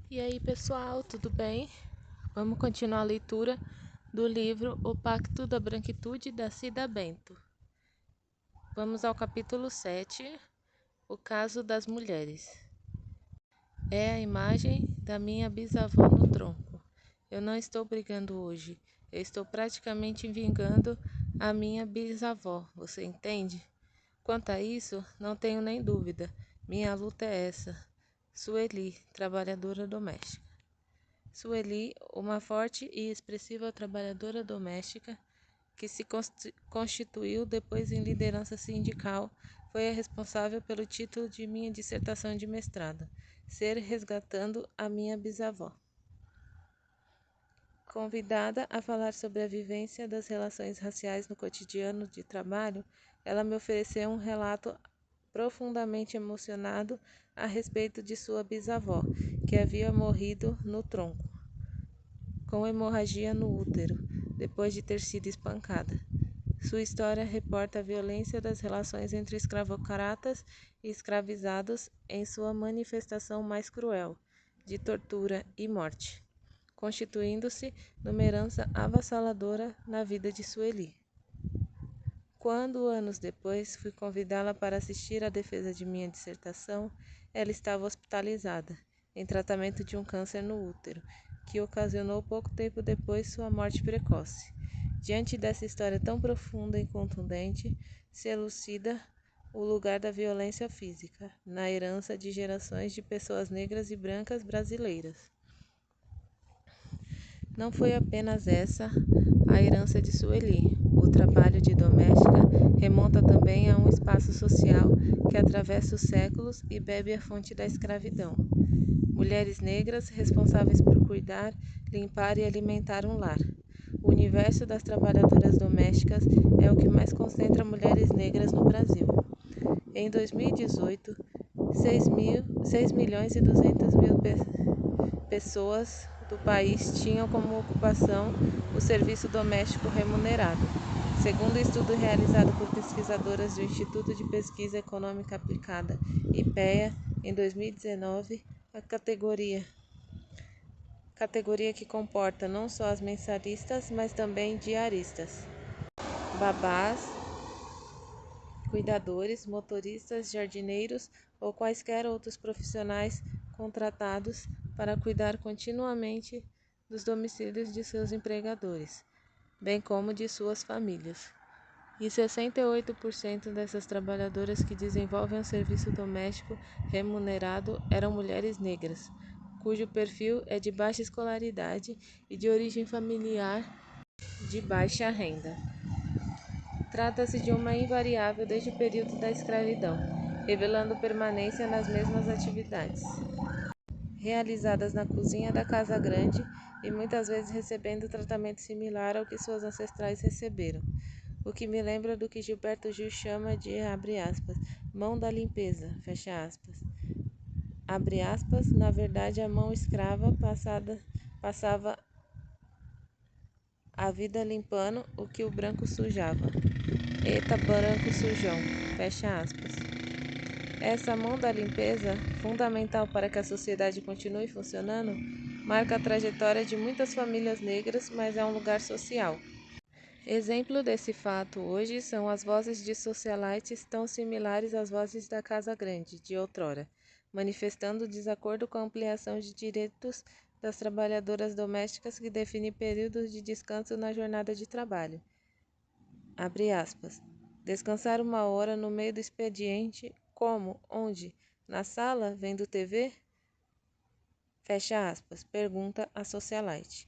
E aí, pessoal, tudo bem? Vamos continuar a leitura do livro O Pacto da Branquitude, da Cida Bento. Vamos ao capítulo 7, O Caso das Mulheres. É a imagem da minha bisavó no tronco. Eu não estou brigando hoje. Eu estou praticamente vingando a minha bisavó, você entende? Quanto a isso, não tenho nem dúvida. Minha luta é essa. Sueli, trabalhadora doméstica. Sueli, uma forte e expressiva trabalhadora doméstica que se constituiu depois em liderança sindical, foi a responsável pelo título de minha dissertação de mestrado, Ser Resgatando a Minha Bisavó. Convidada a falar sobre a vivência das relações raciais no cotidiano de trabalho, ela me ofereceu um relato profundamente emocionado a respeito de sua bisavó, que havia morrido no tronco, com hemorragia no útero, depois de ter sido espancada. Sua história reporta a violência das relações entre escravocratas e escravizados em sua manifestação mais cruel, de tortura e morte, constituindo-se numa herança avassaladora na vida de Sueli. Quando, anos depois, fui convidá-la para assistir à defesa de minha dissertação, ela estava hospitalizada, em tratamento de um câncer no útero, que ocasionou pouco tempo depois sua morte precoce. Diante dessa história tão profunda e contundente, se elucida o lugar da violência física na herança de gerações de pessoas negras e brancas brasileiras. Não foi apenas essa a herança de Sueli. O trabalho de doméstica remonta também a um espaço social que atravessa os séculos e bebe a fonte da escravidão. Mulheres negras responsáveis por cuidar, limpar e alimentar um lar. O universo das trabalhadoras domésticas é o que mais concentra mulheres negras no Brasil. Em 2018, 6.200.000 pessoas do país tinham como ocupação o serviço doméstico remunerado. Segundo o estudo realizado por pesquisadoras do Instituto de Pesquisa Econômica Aplicada, IPEA, em 2019, a categoria que comporta não só as mensalistas, mas também diaristas, babás, cuidadores, motoristas, jardineiros ou quaisquer outros profissionais contratados para cuidar continuamente dos domicílios de seus empregadores, bem como de suas famílias. E 68% dessas trabalhadoras que desenvolvem o serviço doméstico remunerado eram mulheres negras, cujo perfil é de baixa escolaridade e de origem familiar de baixa renda. Trata-se de uma invariável desde o período da escravidão, revelando permanência nas mesmas atividades, realizadas na cozinha da casa grande e muitas vezes recebendo tratamento similar ao que suas ancestrais receberam. O que me lembra do que Gilberto Gil chama de, abre aspas, mão da limpeza, fecha aspas. Abre aspas, na verdade a mão escrava passava a vida limpando o que o branco sujava. Eita, branco sujão, fecha aspas. Essa mão da limpeza, fundamental para que a sociedade continue funcionando, marca a trajetória de muitas famílias negras, mas é um lugar social. Exemplo desse fato hoje são as vozes de socialites tão similares às vozes da Casa Grande, de outrora, manifestando desacordo com a ampliação de direitos das trabalhadoras domésticas que define períodos de descanso na jornada de trabalho. Abre aspas. Descansar 1 hora no meio do expediente, como? Onde? Na sala, vendo TV? Fecha aspas, pergunta a socialite.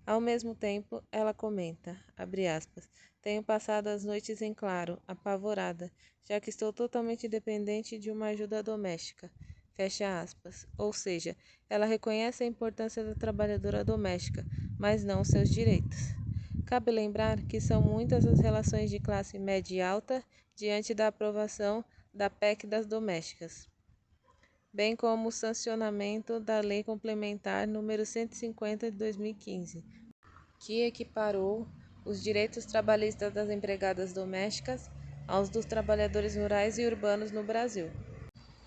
Ao mesmo tempo, ela comenta, abre aspas, tenho passado as noites em claro, apavorada, já que estou totalmente dependente de uma ajuda doméstica, fecha aspas. Ou seja, ela reconhece a importância da trabalhadora doméstica, mas não seus direitos. Cabe lembrar que são muitas as relações de classe média e alta diante da aprovação da PEC das domésticas, bem como o sancionamento da Lei Complementar número 150 de 2015, que equiparou os direitos trabalhistas das empregadas domésticas aos dos trabalhadores rurais e urbanos no Brasil.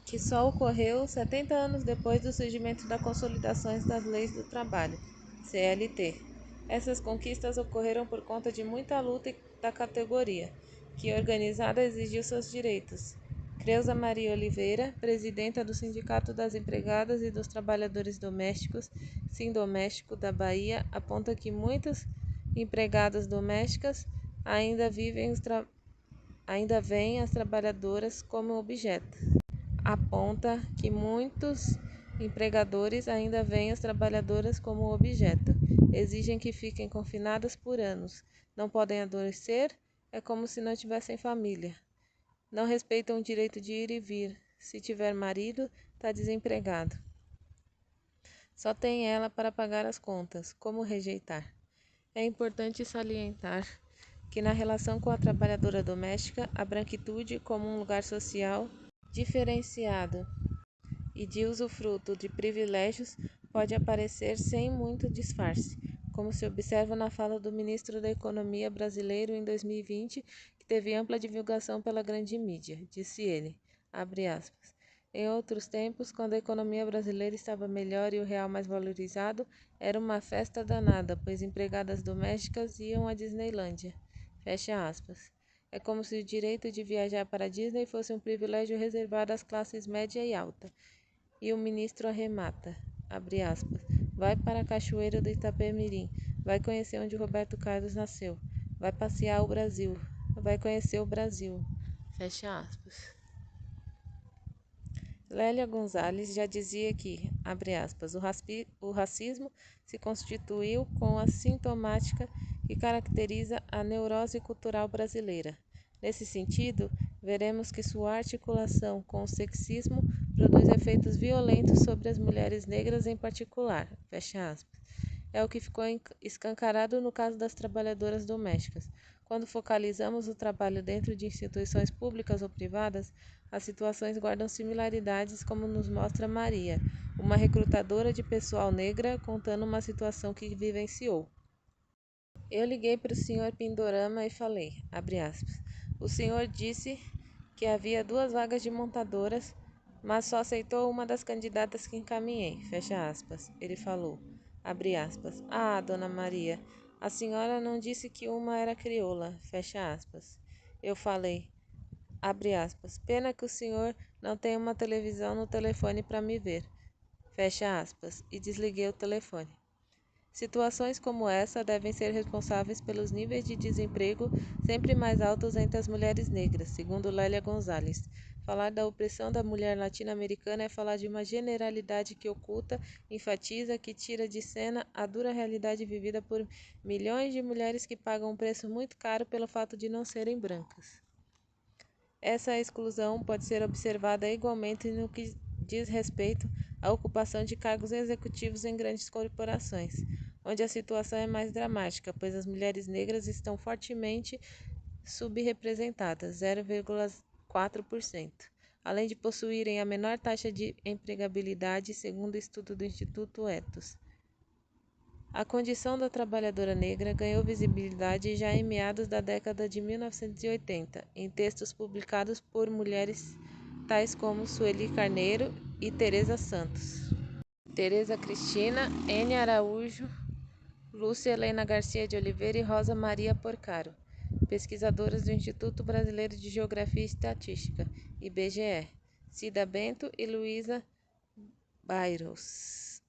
que só ocorreu 70 anos depois do surgimento das consolidações das leis do trabalho, CLT. Essas conquistas ocorreram por conta de muita luta da categoria, que organizada exigiu seus direitos. Creuza Maria Oliveira, presidenta do Sindicato das Empregadas e dos Trabalhadores Domésticos, Sindoméstico da Bahia, aponta que muitas empregadas domésticas ainda veem as trabalhadoras como objeto. Aponta que muitos empregadores ainda veem as trabalhadoras como objeto, exigem que fiquem confinadas por anos, não podem adoecer, é como se não tivessem família. Não respeitam o direito de ir e vir, se tiver marido, está desempregado. Só tem ela para pagar as contas, como rejeitar? É importante salientar que na relação com a trabalhadora doméstica, a branquitude como um lugar social diferenciado e de usufruto de privilégios pode aparecer sem muito disfarce, como se observa na fala do ministro da Economia brasileiro em 2020, que teve ampla divulgação pela grande mídia. Disse ele, abre aspas, em outros tempos, quando a economia brasileira estava melhor e o real mais valorizado, era uma festa danada, pois empregadas domésticas iam à Disneylândia. Fecha aspas. É como se o direito de viajar para a Disney fosse um privilégio reservado às classes média e alta. E o ministro arremata, abre aspas, vai para a cachoeira do Itapemirim, vai conhecer onde Roberto Carlos nasceu, vai passear o Brasil, vai conhecer o Brasil, fecha aspas. Lélia Gonzalez já dizia que, abre aspas, o racismo se constituiu com a sintomática que caracteriza a neurose cultural brasileira. Nesse sentido, veremos que sua articulação com o sexismo produz efeitos violentos sobre as mulheres negras em particular. Fecha aspas. É o que ficou escancarado no caso das trabalhadoras domésticas. Quando focalizamos o trabalho dentro de instituições públicas ou privadas, as situações guardam similaridades, como nos mostra Maria, uma recrutadora de pessoal negra, contando uma situação que vivenciou. Eu liguei para o Sr. Pindorama e falei, abre aspas, o senhor disse que havia 2 vagas de montadoras, mas só aceitou uma das candidatas que encaminhei, fecha aspas. Ele falou, abre aspas, ah, dona Maria, a senhora não disse que uma era crioula, fecha aspas. Eu falei, abre aspas, pena que o senhor não tem uma televisão no telefone para me ver, fecha aspas, e desliguei o telefone. Situações como essa devem ser responsáveis pelos níveis de desemprego sempre mais altos entre as mulheres negras, segundo Lélia Gonzalez. Falar da opressão da mulher latino-americana é falar de uma generalidade que oculta, enfatiza, que tira de cena a dura realidade vivida por milhões de mulheres que pagam um preço muito caro pelo fato de não serem brancas. Essa exclusão pode ser observada igualmente no que diz respeito à ocupação de cargos executivos em grandes corporações, onde a situação é mais dramática, pois as mulheres negras estão fortemente subrepresentadas, 0,4%, além de possuírem a menor taxa de empregabilidade, segundo o estudo do Instituto Ethos. A condição da trabalhadora negra ganhou visibilidade já em meados da década de 1980, em textos publicados por mulheres tais como Sueli Carneiro e Teresa Santos. Teresa Cristina, N. Araújo, Lúcia Helena Garcia de Oliveira e Rosa Maria Porcaro, pesquisadoras do Instituto Brasileiro de Geografia e Estatística, IBGE, Cida Bento e Luísa Bairros,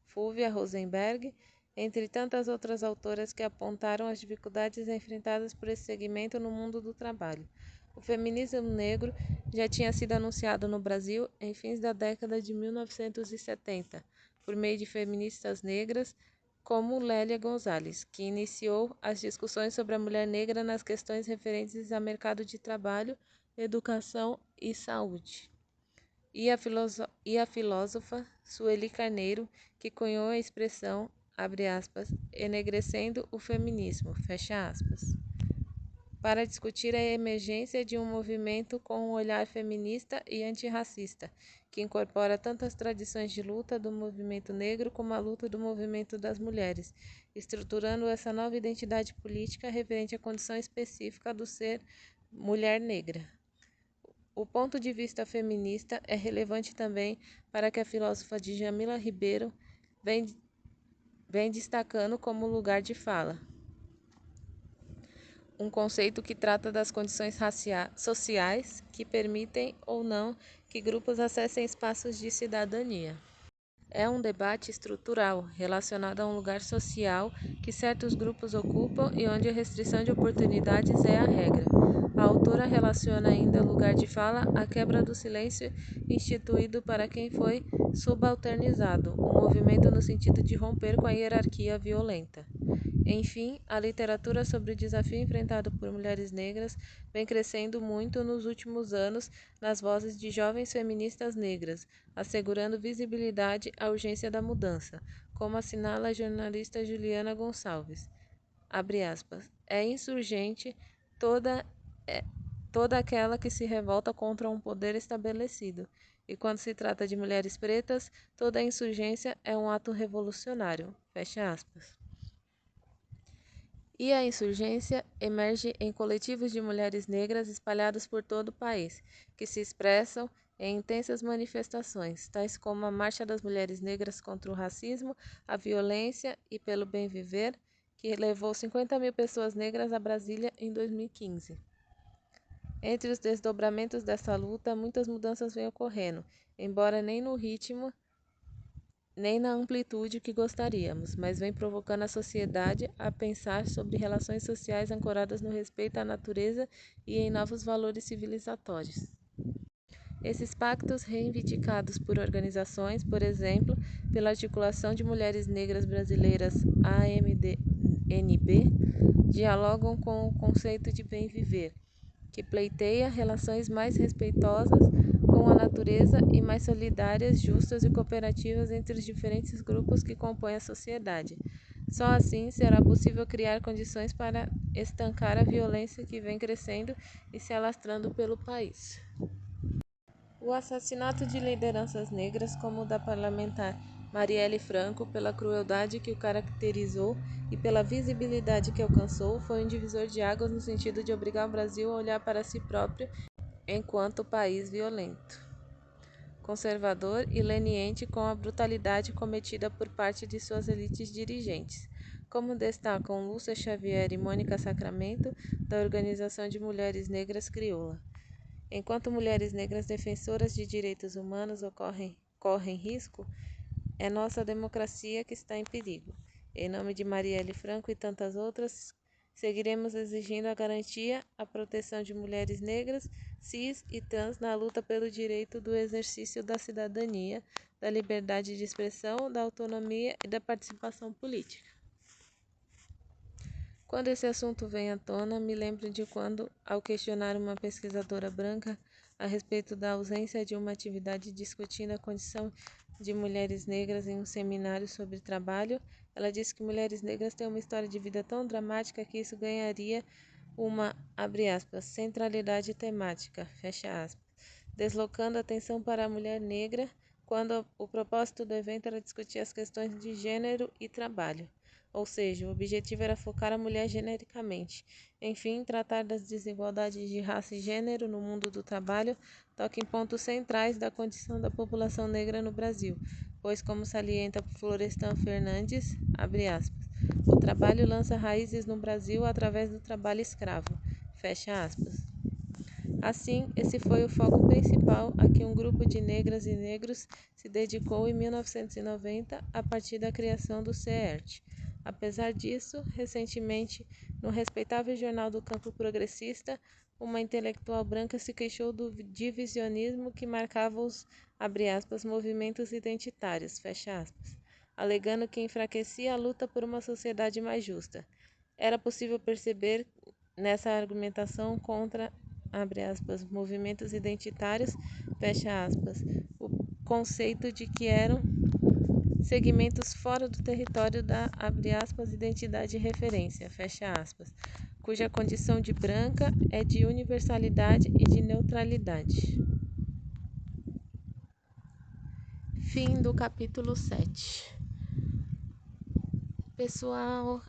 Fúvia Rosenberg, entre tantas outras autoras que apontaram as dificuldades enfrentadas por esse segmento no mundo do trabalho. O feminismo negro já tinha sido anunciado no Brasil em fins da década de 1970, por meio de feministas negras como Lélia Gonzalez, que iniciou as discussões sobre a mulher negra nas questões referentes a mercado de trabalho, educação e saúde. E a filósofa Sueli Carneiro, que cunhou a expressão, abre aspas, enegrecendo o feminismo, fecha aspas, para discutir a emergência de um movimento com um olhar feminista e antirracista, que incorpora tanto as tradições de luta do movimento negro como a luta do movimento das mulheres, estruturando essa nova identidade política referente à condição específica do ser mulher negra. O ponto de vista feminista é relevante também para que a filósofa Djamila Ribeiro vem destacando como lugar de fala. Um conceito que trata das condições sociais que permitem ou não que grupos acessem espaços de cidadania. É um debate estrutural relacionado a um lugar social que certos grupos ocupam e onde a restrição de oportunidades é a regra. A autora relaciona ainda o lugar de fala à quebra do silêncio instituído para quem foi subalternizado, um movimento no sentido de romper com a hierarquia violenta. Enfim, a literatura sobre o desafio enfrentado por mulheres negras vem crescendo muito nos últimos anos nas vozes de jovens feministas negras, assegurando visibilidade à urgência da mudança, como assinala a jornalista Juliana Gonçalves. Abre aspas. É insurgente toda, toda aquela que se revolta contra um poder estabelecido. E quando se trata de mulheres pretas, toda insurgência é um ato revolucionário. Fecha aspas. E a insurgência emerge em coletivos de mulheres negras espalhados por todo o país, que se expressam em intensas manifestações, tais como a Marcha das Mulheres Negras contra o Racismo, a Violência e pelo Bem Viver, que levou 50.000 pessoas negras a Brasília em 2015. Entre os desdobramentos dessa luta, muitas mudanças vêm ocorrendo, embora nem no ritmo nem na amplitude que gostaríamos, mas vem provocando a sociedade a pensar sobre relações sociais ancoradas no respeito à natureza e em novos valores civilizatórios. Esses pactos reivindicados por organizações, por exemplo, pela Articulação de Mulheres Negras Brasileiras AMDNB, dialogam com o conceito de bem viver, que pleiteia relações mais respeitosas com a natureza e mais solidárias, justas e cooperativas entre os diferentes grupos que compõem a sociedade. Só assim será possível criar condições para estancar a violência que vem crescendo e se alastrando pelo país. O assassinato de lideranças negras, como o da parlamentar Marielle Franco, pela crueldade que o caracterizou e pela visibilidade que alcançou, foi um divisor de águas no sentido de obrigar o Brasil a olhar para si próprio enquanto país violento, conservador e leniente com a brutalidade cometida por parte de suas elites dirigentes, como destacam Lúcia Xavier e Mônica Sacramento, da Organização de Mulheres Negras Crioula. Enquanto mulheres negras defensoras de direitos humanos correm risco, é nossa democracia que está em perigo. Em nome de Marielle Franco e tantas outras, seguiremos exigindo a garantia, a proteção de mulheres negras, cis e trans na luta pelo direito do exercício da cidadania, da liberdade de expressão, da autonomia e da participação política. Quando esse assunto vem à tona, me lembro de quando, ao questionar uma pesquisadora branca a respeito da ausência de uma atividade discutindo a condição de mulheres negras em um seminário sobre trabalho, ela disse que mulheres negras têm uma história de vida tão dramática que isso ganharia uma, abre aspas, centralidade temática, fecha aspas, deslocando a atenção para a mulher negra, quando o propósito do evento era discutir as questões de gênero e trabalho. Ou seja, o objetivo era focar a mulher genericamente. Enfim, tratar das desigualdades de raça e gênero no mundo do trabalho toca em pontos centrais da condição da população negra no Brasil, pois, como salienta Florestan Fernandes, abre aspas, o trabalho lança raízes no Brasil através do trabalho escravo, fecha aspas. Assim, esse foi o foco principal a que um grupo de negras e negros se dedicou em 1990 a partir da criação do CEERT. Apesar disso, recentemente, no respeitável jornal do campo progressista, uma intelectual branca se queixou do divisionismo que marcava os, abre aspas, movimentos identitários, fecha aspas, alegando que enfraquecia a luta por uma sociedade mais justa. Era possível perceber nessa argumentação contra, abre aspas, movimentos identitários, fecha aspas, o conceito de que eram segmentos fora do território da, abre aspas, identidade e referência, fecha aspas, cuja condição de branca é de universalidade e de neutralidade. Fim do capítulo 7. Pessoal,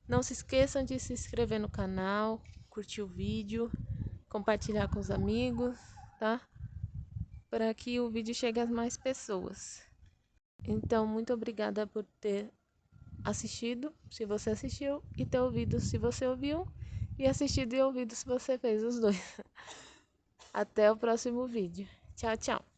não se esqueçam de se inscrever no canal, curtir o vídeo, compartilhar com os amigos, tá? Para que o vídeo chegue a mais pessoas. Então, muito obrigada por ter assistido, se você assistiu, e ter ouvido, se você ouviu, e assistido e ouvido, se você fez os dois. Até o próximo vídeo. Tchau, tchau.